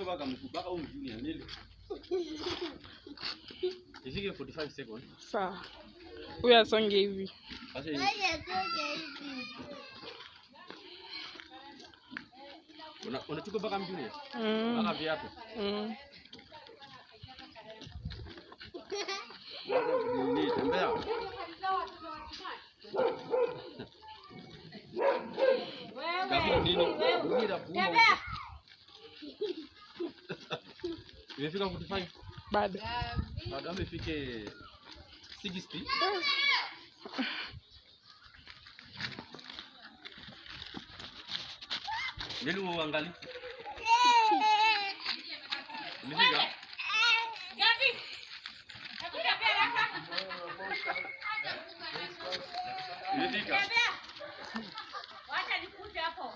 Unachukua baka junior nili. Ifike 45 seconds. Sawa. Huyu asonge hivi. Sasa unachukua baka junior. Baka viatu. Ni tembea. Imefika 45? Bado. Bado amefike 60. Nili uangalie. Imefika? Imefika. Wacha nikuje hapo.